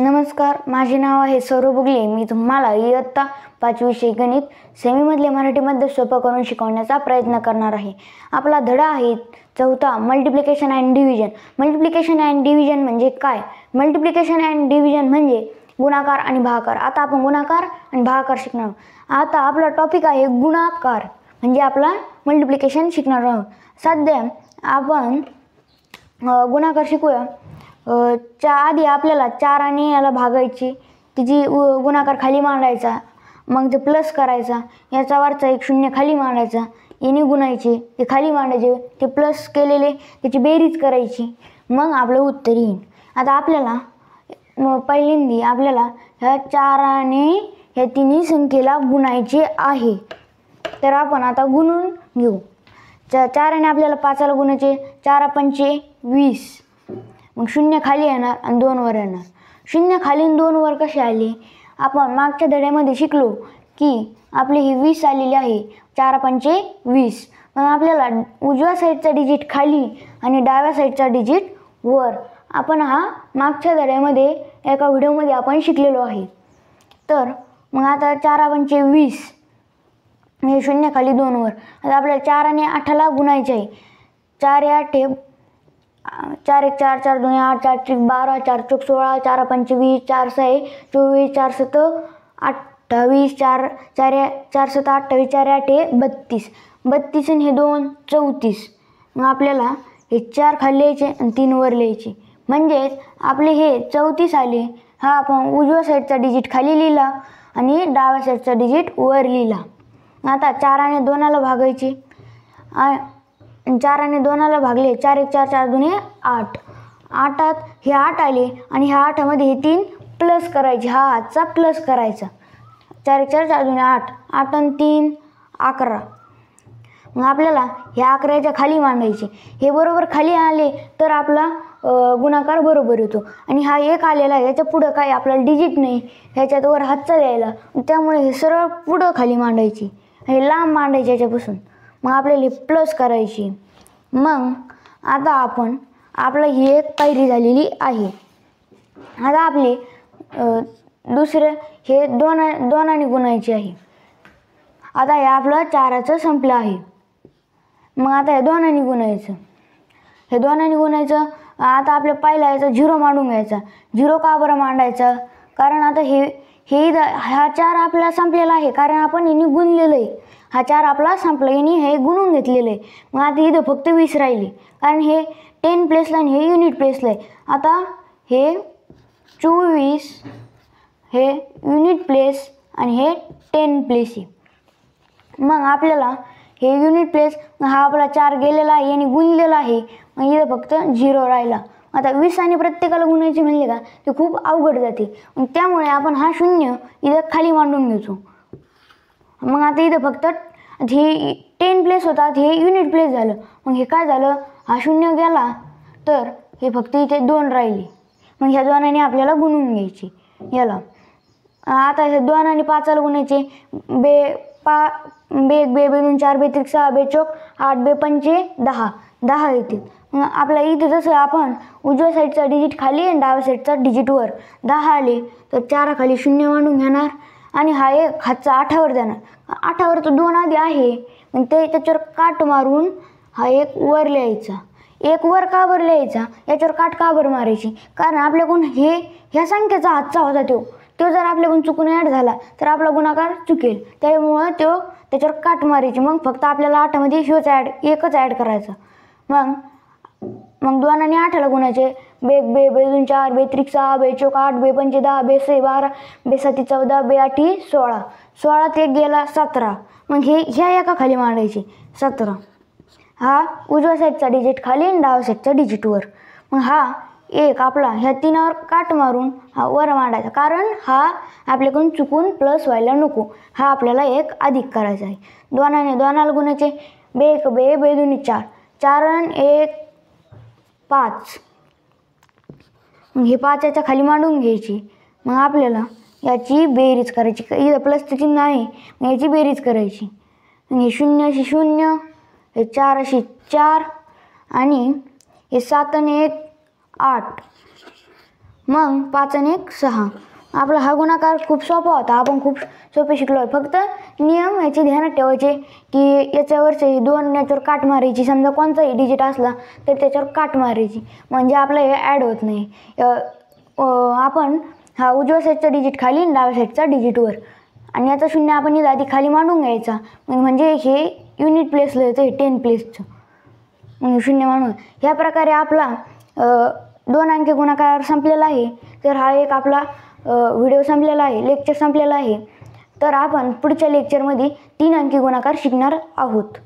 नमस्कार, माझे नाव आहे सौरभ बुगले। मी तुम्हाला इयत्ता 5वी विषय गणित सेमीमधले मराठीमध्ये सोपं करून शिकवण्याचा प्रयत्न करणार आहे। आपला धडा आहे चौथा, multiplication and division. Multiplication and division म्हणजे काय? मल्टिप्लिकेशन अँड डिव्हिजन म्हणजे गुणाकार आणि भागाकार। आता आपण गुणाकार आणि भागाकार शिकणार आहोत। आता आपला टॉपिक आहे गुणाकार, म्हणजे आपला मल्टिप्लिकेशन शिकणार आहोत। सध्या आपण गुणाकार शिकूया। आधी आपल्याला 4 आणि याला भागायची, तिची गुणाकार खाली मांडायचा, मग ते प्लस करायचा, याचा वरचा एक शून्य खाली मांडायचा, याने गुणायचे, ते खाली मांडायचे, ते प्लस केलेले त्याची बेरीज करायची, मग आपलं उत्तर येईल। आता आपल्याला पहिल्यांदी आपल्याला ह्या 4 आणि ह्या तिन्ही संख्येला गुणायचे आहे, तर आपण आता गुणून घेऊ। 4 ने आपल्याला 5 ला गुणायचे, 4 पंचे 20, मग शून्य खाली येणार आणि 2 वर येणार। शून्य खाली आणि 2 वर कसे आले? आपण मागच्या धड्यामध्ये शिकलो की आपले हे 20 आलेले आहे, 4 पंचे 20, मग आपल्याला उजव्या साईडचा डिजिट खाली आणि डाव्या साईडचा डिजिट वर, आपण हा मागच्या धड्यामध्ये एका व्हिडिओमध्ये आपण शिकलेलो आहे। तर मग आता 4 पंचे 20, हे शून्य खाली 2 वर। आता आपल्याला 4 आणि 8 ला गुणायचे आहे। 4 या 8, 4 1 4, 4 2 8, 4 3 12, 4 4 16, 4 पंचे 20, 4 6 24, 4 7 28, 4 4 7 28, 4 8 32, 32 आणि हे 2 34। मग आपल्याला हे 4 खाली लिहायचे आणि 3 वर लिहायचे, म्हणजे आपले हे 34 आले। हा आपण उजव्या साईडचा डिजिट खाली लिहिला आणि डाव्या साईडचा डिजिट वर लिहिला। आता 4 आणि 2 ला भागायचे, 4 आणि 2 ला भागले, 4 1 4, 4 2 8, 8 हे 8 आले आणि ह्या 8 मध्ये हे 3 प्लस करायचे, हा हातचा प्लस करायचा। 4 1 4, 4 2 8, 8 आणि 3 11। मग आपल्याला हे 11च्या खाली मांडायचे, हे बरोबर खाली आले तर आपला गुणाकार बरोबर येतो। आणि हा 1 आलेला आहे, याच्या पुढं काय आपल्याला डिजिट नाही, ह्याच्यात वर हातचा द्यायला, त्यामुळे हे सरळ पुढं खाली मांडायची, हे लांब मांडायचे याच्यापासून, मग आपल्याला प्लस करायची। मग आता आपलं ही एक पायरी झालेली आहे। आता आपले दुसरे हे 2 आणि गुणायचे आहे। आता हे आपलं 4चं संपलं आहे, मग आता हे 2 आणि गुणायचं, हे 2 आणि गुणायचं। आता आपल्या पहिला याचा 0 मांडून घ्यायचा। 0 का बरं मांडायचा? कारण आता हा 4 आपला संपलेला आहे, कारण आपण यांनी गुणलेलं आहे। हा 4 आपला संपला, यांनी हे गुणून घेतलेलं आहे। मग आता इथं फक्त 20 राहिले, कारण हे 10 प्लेसला आणि हे युनिट प्लेसला आहे। आता हे 24 हे युनिट प्लेस आणि हे 10 प्लेस आहे। मग आपल्याला हे युनिट प्लेस, हा आपला 4 गेलेला आहे, यांनी गुणलेला आहे, मग इथं फक्त 0 राहिला। आता 20 आणि प्रत्येकाला गुणायचे म्हणले का ते खूप अवघड जाते, मग त्यामुळे आपण हा 0 इथं खाली मांडून घेतो। मग आता इथं फक्त हे 10 प्लेस होता, हे युनिट प्लेस झालं, मग हे काय झालं, हा 0 गेला तर हे फक्त इथे 2 राहिले, मग ह्या 2 आणि आपल्याला गुणून घ्यायची याला। आता हे 2 आणि 5 ला गुणायचे, बे 1 बे 2 4 बे 3 6 बे 4 8 बे 5 10, 10 येतील। मग आपल्या इथे जसं आपण उजव्या साईडचा डिजिट खाली आणि डाव्या साईडचा डिजिट वर 10 आले तर 4 खाली 0 मांडून घेणार आणि हा 1 हातचा 8 वर देणार। 8 वर तर 2 आधी आहे, मग ते त्याच्यावर काट मारून हा 1 वर लिहायचा। 1 वर का बरं लिहायचा, याच्यावर काट का बरं मारायची? कारण आपल्याकडून ह्या संख्येचा हातचा होता तो जर आपल्याकडून चुकून ॲड झाला तर आपला गुणाकार चुकेल, त्यामुळं त्याच्यावर काट मारायची। मग फक्त आपल्याला 8 मध्ये एकच ॲड करायचा। मग 2 आणि 8 ला गुणायचे, बे 1 बे 2 4 बे 3 6 बे 4 8 बे 5 10 बे 6 12 बे 7 14 बे 8 16, 16 ते गेला 17, मग ह्या एका खाली मांडायचे 17। हा उजव्या साईडचा डिजिट खाली आणि डाव्या साईडचा डिजिट वर। मग हा 1 आपला ह्या 3वर काट मारून हा वर मांडायचा, कारण हा आपल्याकडून चुकून प्लस व्हायला नको, हा आपल्याला 1 अधिक करायचा आहे। 2 आणि 2 ला गुणायचे, बे 1 बे 2 4, 4 आणि 1 5, मग हे 5 याच्या खाली मांडून घ्यायची। मग आपल्याला याची बेरीज करायची, इथं प्लसचं चिन्ह आहे, मग याची बेरीज करायची। हे 0 अशी 0, हे 4 अशी 4 आणि हे 7 आणि 1 8, मग 5 आणि 1 6. आपला हा गुणाकार खूप सोपा होता, आपण खूप सोपे शिकलो आहे. फक्त नियम याचे ध्यानात ठेवायचे की याच्यावरचे 2 याच्यावर काट मारायची. समजा कोणताही डिजिट असला तर त्याच्यावर काट मारायची, म्हणजे आपलं हे ॲड होत नाही. आपण हा उजव्या साईडचा डिजिट खाली आणि डाव्या साईडचा डिजिट वर, आणि याचा 0 आपण इथं आधी खाली मांडून घ्यायचा, म्हणजे हे युनिट प्लेसला येतं, हे 10 प्लेसचं, म्हणजे 0 मांडून. ह्या प्रकारे आपला 2 अंकी गुणाकार संपलेला आहे. तर हा एक आपला व्हिडिओ संपलेला आहे, लेक्चर संपलेला आहे. तर आपण पुढच्या लेक्चरमध्ये 3 अंकी गुणाकार शिकणार आहोत.